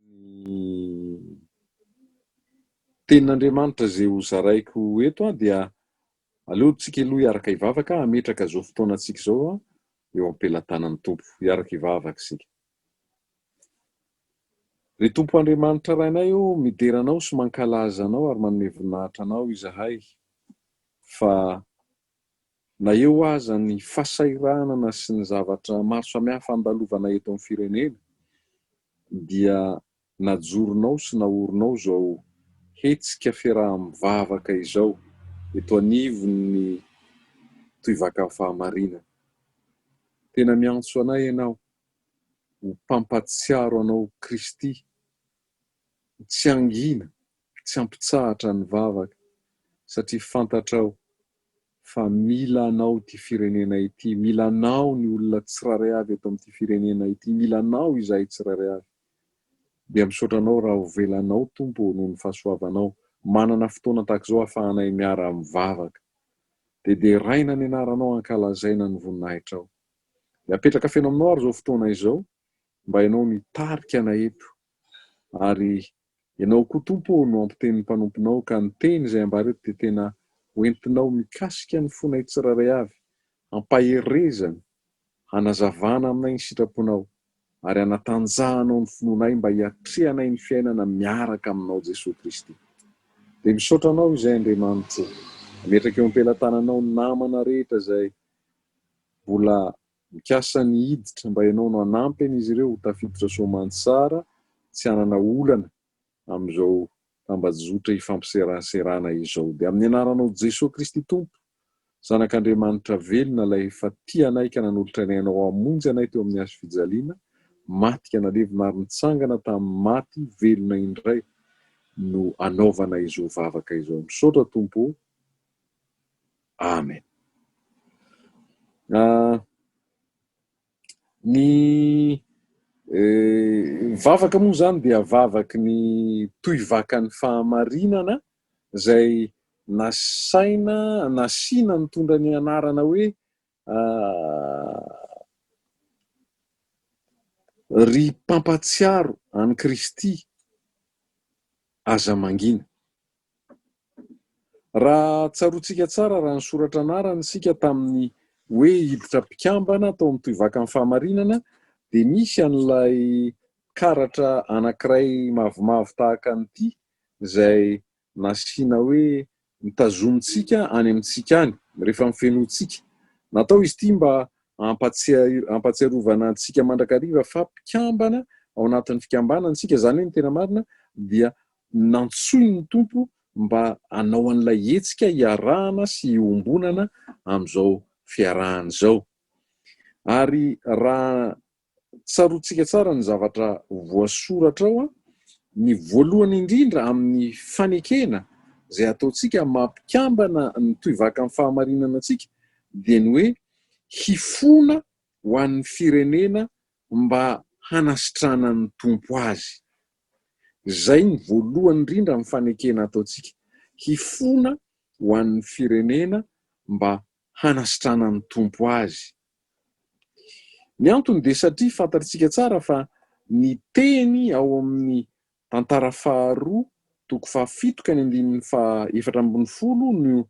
Ny tenin'Andriamanitra zay ho zaraiko eto dia aleotsika aloha hiaraka hivavaka hametraka zao fotoanantsika zao eo am-pelantanan'ny Tompo, hiaraka hivavaka isika. Ry Tompo Andriamanitra rainay mideranao sy mankalaza anao ary manome voninahitra anao izahay fa na eo aza ny fasairanana sy ny zavatra maro samihafa andalovana eto amin'ny firenena dia najoronao sy naorinao zao hetsika fiaraha-mivavaka izao eto anivon'ny toivakan'ny fahamarinana. Tena miantso anay ianao ho mpampatsiaro anao Kristy, tsy angina, tsy ampitsahatra ny vavaka satria fantatrao fa mila anao ty firenena ity, mila anao ny olona tsiraray avy eto amin'ity firenena ity, mila anao izahay tsiraray avy. Dia misaotra anao raha ho velanao Tompo noho ny fahasoavanao, manana fotoana tahak'izao ahafahanay miara-mivavaka. Dia raina ny anaranao ankalazaina ny voninahitrao. Dia apetraka feno aminao ary zao fotoana izao mba ianao nitarika anay eto ary ianao koa Tompo no ampitenin'ny mpanomponao ka ny teny izay ambareto dia tena hoentinao mikasika ny fonay tsiraray avy, hampaherezana, hanazavana aminay ny sitraponao ary hanatanjahanao ny finoanay mba hiatrehanay ny fiainana miaraka aminao Jesosy Kristy. Dia misaotra anao izay Andriamanitra, ametraka eo am-pelantananao ny namana rehetra izay mbola mikasa ny hiditra mba ianao no hanampy an'izy ireo ho tafiditra soamantsara, tsy hanana olana amin'izao tambazotra ifampiserana izao. Dia amin'ny anaranao Jesosy Kristy Tompo, Zanak'Andriamanitra velona ilay efa tia anay ka nanolotra anay ianao hamonjy anay teo amin'ny hazo fijaliana, maty ka nalevina ary nitsangana tamin'ny maty velona indray no anaovana izao vavaka izao. Misaotra Tompo. Amen. Ny vavaka moa zany dia vavaky ny toivakan'ny fahamarinana izay nasiana nitondra ny anarana hoe ry mpampatsiaro an'i Kristy aza mangina. Raha tsaroantsika tsara raha ny soratra anarany sika tamin'ny hoe hiditra mpikambana tao amin'ny toivakan'ny fahamarinana dia misy an'ilay karatra anankiray mavomavo tahaka an'ity izay nasiana hoe mitazontsika any amintsika any rehefa mifenoantsika. Natao izy ity mba hampatsiarovana antsika mandrakariva fa mpikambana ao anatin'ny fikambanana antsika, izany hoe ny tena marina dia nantsoiny ny Tompo mba hanao an'ilay hetsika hiarahana sy hiombonana amin'izao fiarahana izao. Ary raha tsaroantsika tsara ny zavatra voasoratra ao, ny voalohany indrindra amin'ny fanekena izay ataontsika mampikambana ny toivakan'ny fahamarinana antsika dia ny hoe hifona ho an'ny firenena mba hanasitrana ny Tompo azy. Izay ny voalohany indrindra amin'ny fanekena ataontsika, hifona ho an'ny firenena mba hanasitrana ny Tompo azy. Ny antony dia satria fantatsika tsara fa ny teny ao amin'ny tantara faharoa toko fahafito ka ny 440 no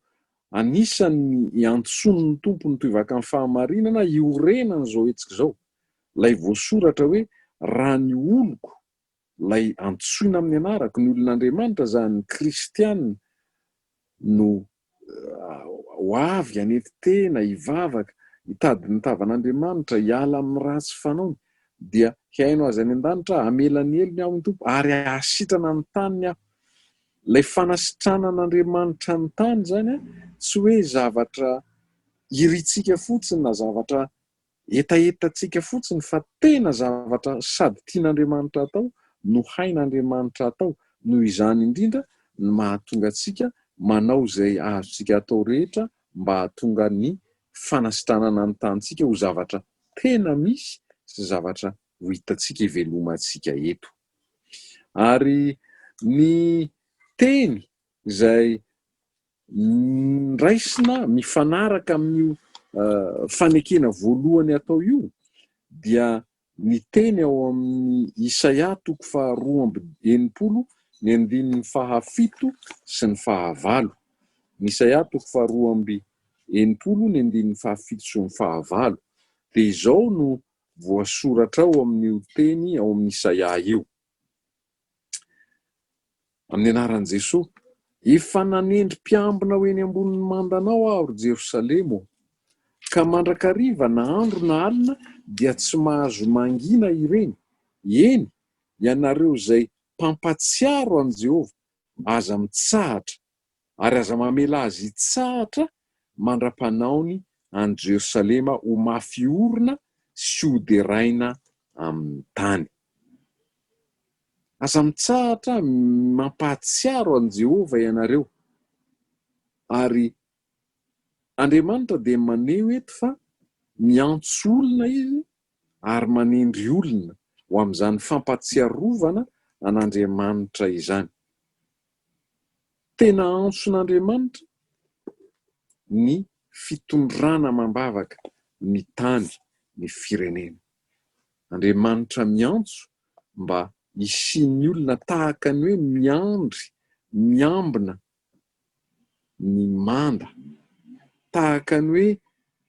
anisan'ny antsoin'ny Tompo ny toivakan'ny fahamarinana iorenana izao hetsika izao. Lay voasoratra hoe raha ny oloko lay antsoina amin'ny anarako, ny olon'Andriamanitra izany ny kristianina no ho avy hanety tena hivavaka, hitady ny tavan'Andriamanitra, hiala amin'ny ratsy fanaony, dia hiaino azy any an-danitra, hamela ny helony aho ny Tompo ary hasitrana ny taniny aho. Ilay fanasitranan'Andriamanitra ny tany zany tsy hoe zavatra iritsika fotsiny na zavatra etaetantsika fotsiny fa tena zavatra sady tian'Andriamanitra atao no hain'Andriamanitra atao. Noho izany indrindra ny mahatonga antsika manao izay azontsika atao rehetra mba hahatonga ny fanasitranana ny tanitsika ho zavatra tena misy sy zavatra ho hitantsika hivelomantsika eto. Ary ny teny izay raisina mifanaraka amin'io fanekena voalohany atao io dia ny teny ao amin'ny Isaia 2:20, ny 7 sy ny 9. Ny Isaia 2:20, ny 7 sy ny 9. Dia izao no voasoratra ao amin'io teny ao amin'ny Isaia io. Amin'ny anaran'i Jesosy, efa nanendrim-piambina ho eny ambonin'ny mandanao aho ry Jerosalemo, ka mandrakariva na andro na alina dia tsy mahazo mangina ireny. Eny, ianareo izay mpampatsiaro an' Jehovah, aza mitsahatra, ary aza mamela azy hitsahatra mandra-panaony an' Jerosalema ho mafy orina sy ho deraina amin'ny tany. Aza mitsahatra, mampahatsiaro an' Jehovah ianareo, ary Andriamanitra dia maneho eto fa miantso olona izy ary manendry olona ho amin'izany fampatsiarovana an'Andriamanitra izany. Tena antson'Andriamanitra ny fitondrana mambavaka ny tany, ny firenena. Andriamanitra miantso mba hisian'ny olona tahaka ny hoe miandry, miambina, ny manda, tahaka ny hoe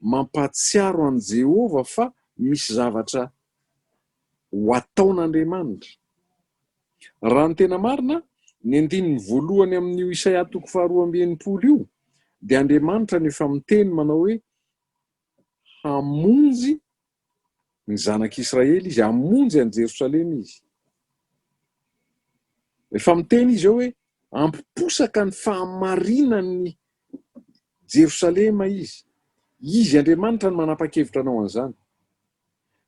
mampatsiaro an' Jehovah fa misy zavatra ho ataon'Andriamanitra. Raha ny tena marina, ny 1 amin'io Isaia 2:20 io, dia Andriamanitra no efa miteny manao hoe hamonjy ny zanak'Israely izy, hamonjy an'i Jerosalema izy. Efa miteny izy ao hoe ampiposaka ny fahamarinan'ny Jerosalema izy. Izy Andriamanitra no manapa-kevitra anao an'izany.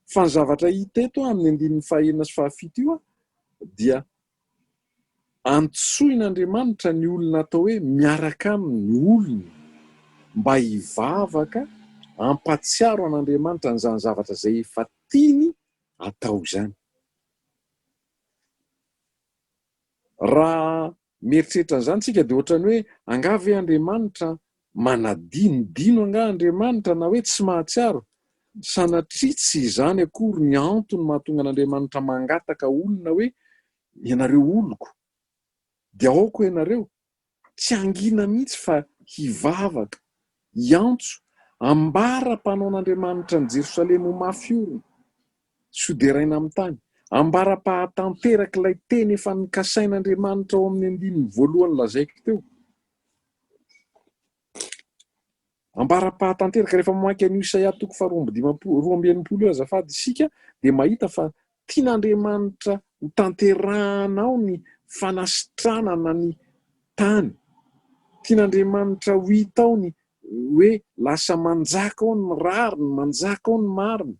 Fa ny zavatra hita eto amin'ny 9 sy 7 io dia antsoin'Andriamanitra ny olona atao hoe miaraka aminy olona mba hivavaka ampatsiaro an'Andriamanitra an'izany zavatra izay efa tiany atao izany. Raha mieritreritra an'izany tsika dia ohatrany hoe angavy Andriamanitra manadinodino anga Andriamanitra na hoe tsy mahatsiaro, sanatria tsy izany akory ny antony mahatonga an'Andriamanitra mangataka olona hoe ianareo oloko dia aoko ianareo, tsy angina mihitsy fa hivavaka, hiantso, ambara-panaon'Andriamanitra ny Jerosalema ho mafy orina sy ho deraina amin'ny tany, ambara-pahatanteraka ilay teny efa nikasain'Andriamanitra ao amin'ny 1 lazaiko teo. Ambara-pahatanteraka rehefa mamaky an'io Isaia 2:20 azafady isika dia mahita fa tian'Andriamanitra ho tanterahana ao ny fanasitranana ny tany. Tian'Andriamanitra ho hita ao ny hoe lasa manjaka ao ny rariny, manjaka ao ny marina.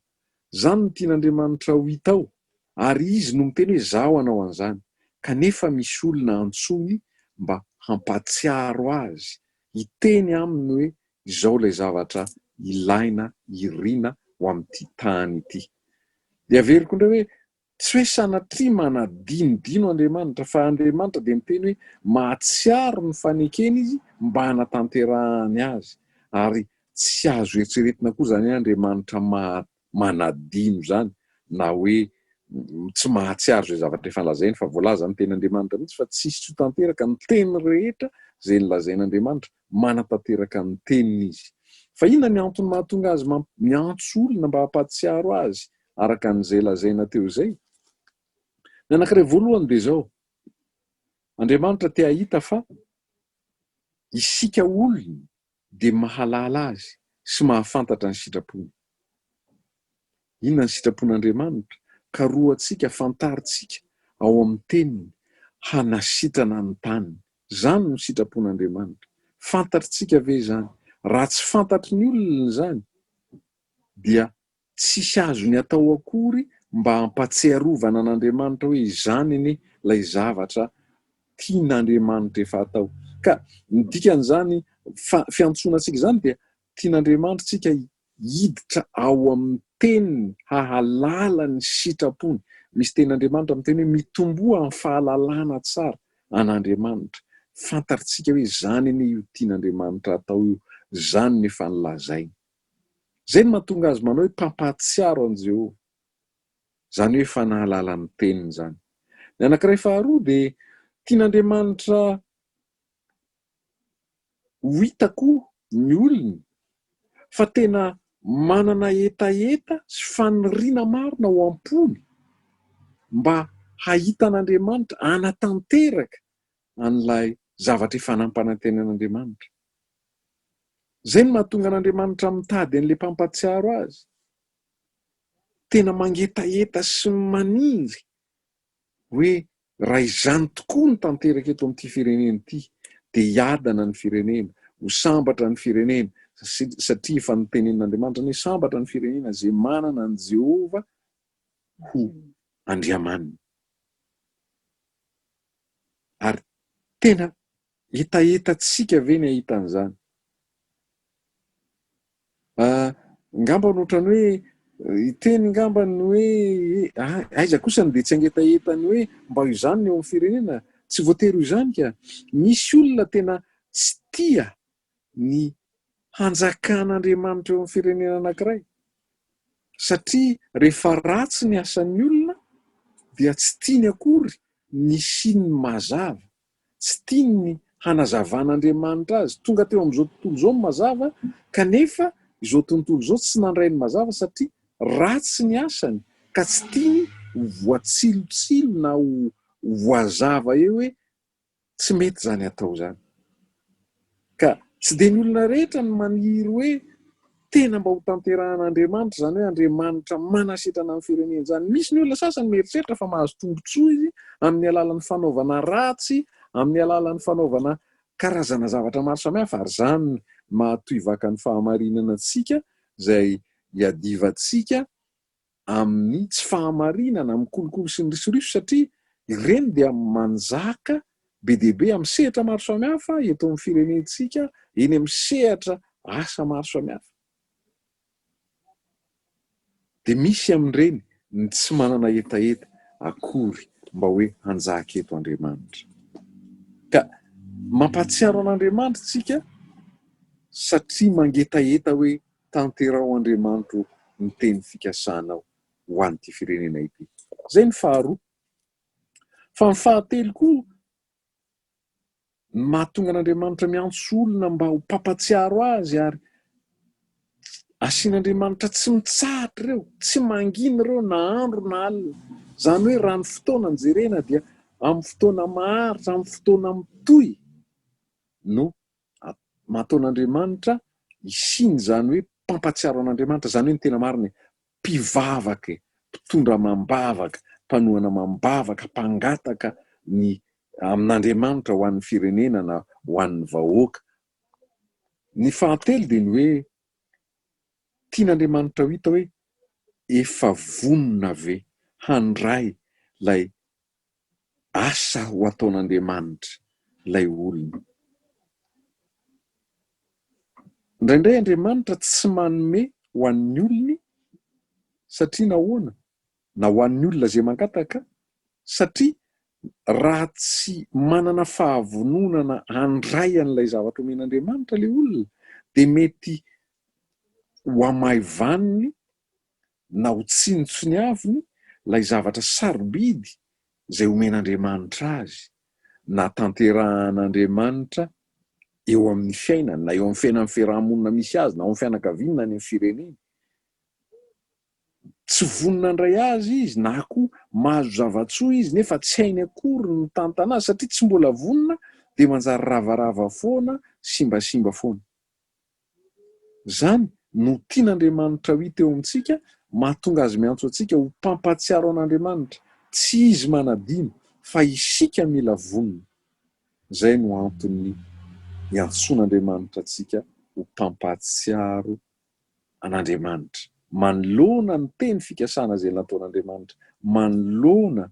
Zany no tian'Andriamanitra ho hita ao. Ary izy no miteny hoe zaho anao an'izany. Kanefa misy olona antsony mba hampatsiaro azy, hiteny aminy hoe izao ilay zavatra ilaina, irina ho amin'ity tany ity. Dia averiko indray hoe tsy hoe sanatria manadinodino Andriamanitra, fa Andriamanitra dia miteny hoe mahatsiaro ny fanekeny izy mba hanatanterahany azy. Ary tsy azo eritreretina koa izany hoe Andriamanitra manadino zany, na hoe tsy mahatsiaro izay zavatra efa nolazainy, fa voalaza ny tenin'Andriamanitra mihitsy fa tsisy tsy ho tanteraka ny teny rehetra izay nolazain'Andriamanitra, manatanteraka ny teniny izy. Fa inona ny antony mahatonga azy miantso olona mba hampatsiaro azy araka an'izay lazaina teo izay? Ny anankiray voalohany dia izao: Andriamanitra te hahita fa isika olona dia mahalala azy sy mahafantatra ny sitrapony. Inona ny sitrapon'Andriamanitra? Karohantsika, fantaritsika ao amin'ny teniny, hanasitrana ny taniny. Zany no sitrapon'Andriamanitra. Fantatritsika ve izany? Raha tsy fantatry ny olona izany dia tsisy azony atao akory mba hampatsiarovana an'Andriamanitra hoe izany anie ilay zavatra tian'Andriamanitra efa atao. Ka ny dikan'izany fiantsonantsika izany dia tian'Andriamanitra tsika hiditra ao amin'ny teniny, hahalala ny sitrapony. Misy tenin'Andriamanitra amin'ny teny hoe mitomboa amin'ny fahalalana tsara an'Andriamanitra. Fantaritsika hoe zany anie io tian'Andriamanitra atao io, zany no efa nolazainy. Zay no mahatonga azy manao hoe mpampatsiaro an' Jehovah. zany hoe fanahalala ny teniny zany. Ny anankiray faharoa dia tian'Andriamanitra ho hitako ny olony fa tena manana etaeta sy faniriana marina ao am-pony mba hahitan'Andriamanitra anatanteraka an'ilay zavatra fanampanantenan'Andriamanitra. Zay no mahatonga an'Andriamanitra mitady an'ilay mpampatsiaro azy. Tena mangetaeta sy maniry hoe raha izany tokoa ny tanteraka eto amin'ity firenena ity dia hiadana ny firenena, ho sambatra ny firenena, satria efa nitenen'Andriamanitra ny sambatra ny firenena izay manana ny Jehova ho andriamaniny. Ary tena etaetantsika ve ny ahitan'izany? Ngamba ohatrany hoe iteny ngambany hoe aiza kosa dia tsy angetaetany hoe mba izany ny eo amin'ny firenena. Tsy voatery izany ka misy olona tena tsy tia ny hanjakan'Andriamanitra eo amin'ny firenena anankiray, satria rehefa ratsy ny asan'ny olona dia tsy tiany akory ny siny mazava, tsy tiany ny hanazavan'Andriamanitra azy. Tonga teo amin'izao tontolo izao ny mazava, kanefa izao tontolo izao tsy nandray ny mazava satria ratsy ny asany, ka tsy tiany ho voatsilotsilo na ho voazava eo hoe tsy mety zany atao zany. Ka tsy dia ny olona rehetra ny maniry hoe tena mba ho tanterahan'Andriamanitra, zany hoe Andriamanitra manasitrana amin'ny firenena zany. Misy ny olona sasany mieritreritra fa mahazo tombotsoa izy amin'ny alalan'ny fanaovana ratsy, amin'ny alalan'ny fanaovana karazana zavatra maro samihafa, ary zany mahatoivaka ny fahamarinana antsika izay hiadivantsika amin'ny tsy fahamarinana, amin'ny kolokolo sy ny risoriso, satria ireny dia manjaka be dia be amin'ny sehatra maro samihafa eto amin'ny firenentsika, eny amin'ny sehatra asa maro samihafa. Dia misy amin'ireny ny tsy manana etaeta akory mba hoe hanjaka eto Andriamanitra. Ka mampatsiaro an'Andriamanitra tsika satria mangetaeta hoe tanterao Andriamanitra ny teny fikasanao ho an'ity firenena ity. Zay ny faharoa. Fa ny fahatelo koa, mahatonga an'Andriamanitra miantso olona mba ho mpampatsiaro azy ary asian'Andriamanitra tsy mitsahatra ireo, tsy mangina ireo na andro na alina. Zany hoe raha ny fotoana ny jerena dia amin'ny fotoana maharitra, amin'ny fotoana mitohy no mataon'Andriamanitra isiny, zany hoe mpampatsiaro an'Andriamanitra, zany hoe ny tena marina mpivavaka, mpitondra mambavaka, mpanohana mambavaka, mpangataka ny amin'Andriamanitra ho an'ny firenena na ho an'ny vahoaka. Ny fahatelo dia ny hoe tian'Andriamanitra ho hita hoe efa vonona ve handray lay asa ho ataon'Andriamanitra lay olona. Indraindray Andriamanitra tsy manome ho an'ny olony satria nahoana? Na ho an'ny olona izay mangataka, satria raha tsy manana fahavononana handray an'ilay zavatra omen'Andriamanitra ilay olona, dia mety ho amaivaniny na ho tsinontsiniaviny ilay zavatra sarobidy izay omen'Andriamanitra azy, na tanterahan'Andriamanitra eo amin'ny fiainana, na eo amin'ny fiainan'ny fiarahamonina misy azy, na ao amin'ny fianakaviana na any amin'ny firenena. Tsy vonona handray azy izy, na koa mahazo zavatsoa izy nefa tsy hainy akory ny tantana azy, satria tsy mbola vonona dia manjary ravarava foana, simbasimba foana. Zany no tian'Andriamanitra ho hita eo amintsika, mahatonga azy miantso antsika ho mpampatsiaro an'Andriamanitra. Tsy izy manadino fa isika mila vonona. Zay no antony iantsoan'Andriamanitra antsika ho mpampatsiaro an'Andriamanitra, manoloana ny teny fikasana izay nataon'Andriamanitra, manoloana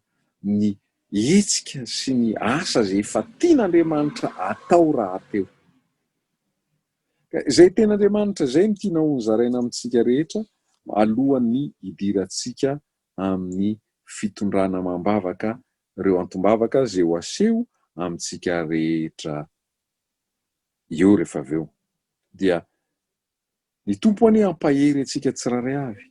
ny hetsika sy ny asa izay efa tian'Andriamanitra atao rahateo. Izay ten'Andriamanitra izay no tiana honzaraina amintsika rehetra alohan'ny hidirantsika amin'ny fitondrana mambavaka ireo antombavaka izay ho aseho amintsika rehetra eo rehefa avy eo. Dia ny Tompo ani hampahery antsika tsiraray avy,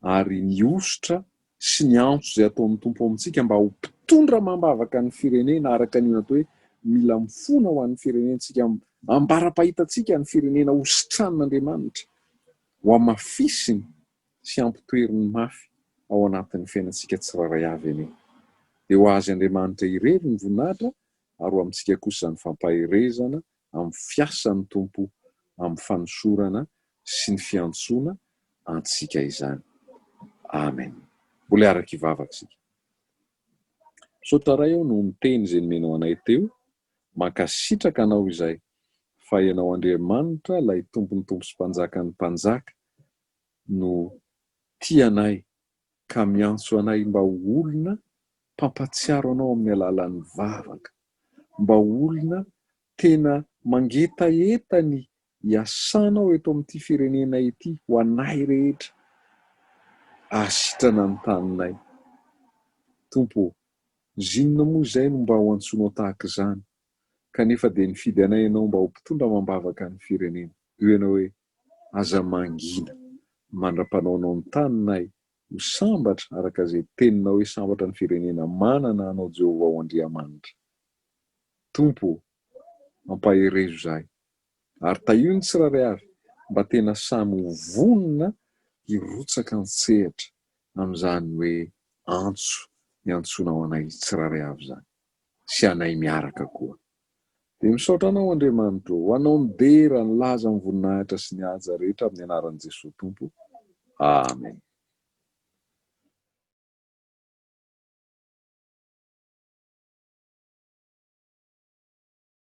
ary ny ositra sy ny antso izay ataon'ny tompo amintsika mba ho mpitondra mambavaka ny firenena araka ny atao hoe mila mifona ho an'ny firenentsika ambara-pahitantsika ny firenena ho sitran'Andriamanitra ho amafisiny sy ampitoeriny mafy ao anatin'ny fiainantsika tsiraray avy eny. Dia ho azy Andriamanitra irery ny voninahitra ary ho amintsika kosa ny fampaherezana amin'ny fiasan'ny tompo amin'ny fanosorana sy ny fiantsoana antsika izany. Amen. Mbola araka ivavaka isika. Misaotra ray aho no miteny izay nomenao anay teo, mankasitraka anao izay fa ianao Andriamanitra ilay tompony tompo sy mpanjakan'ny mpanjaka no tianay ka miantso anay mba ho olona mpampatsiaro anao amin'ny alalan'ny vavaka, mba olona tena mangetaeta ny iasanao eto amin'ity firenena ity ho anay rehetra asitrana ny taninay. Tompo, zinona moa izay no mba ho antsoinao tahaka izany kanefa dia nifidy anay ianao mba ho mpitondra mambavaka ny firenena. Io ianao hoe aza mangina mandra-panaonao ny taninay ho sambatra araka izay teninao hoe sambatra ny firenena manana anao Jehovah ho Andriamanitra. Tompo, mampaherezo izahay ary tahiony ny tsiraray avy mba tena samy ho vonona hirotsaka ny sehatra amin'izany hoe antso ny antsonao anay tsiraray avy izany sy anay miaraka koa. Dia misaotra anao Andriamanitra, ho anao ny dera, ny laza, ny voninahitra sy ny haja rehetra amin'ny anaran'i Jesosy Tompo. Amen.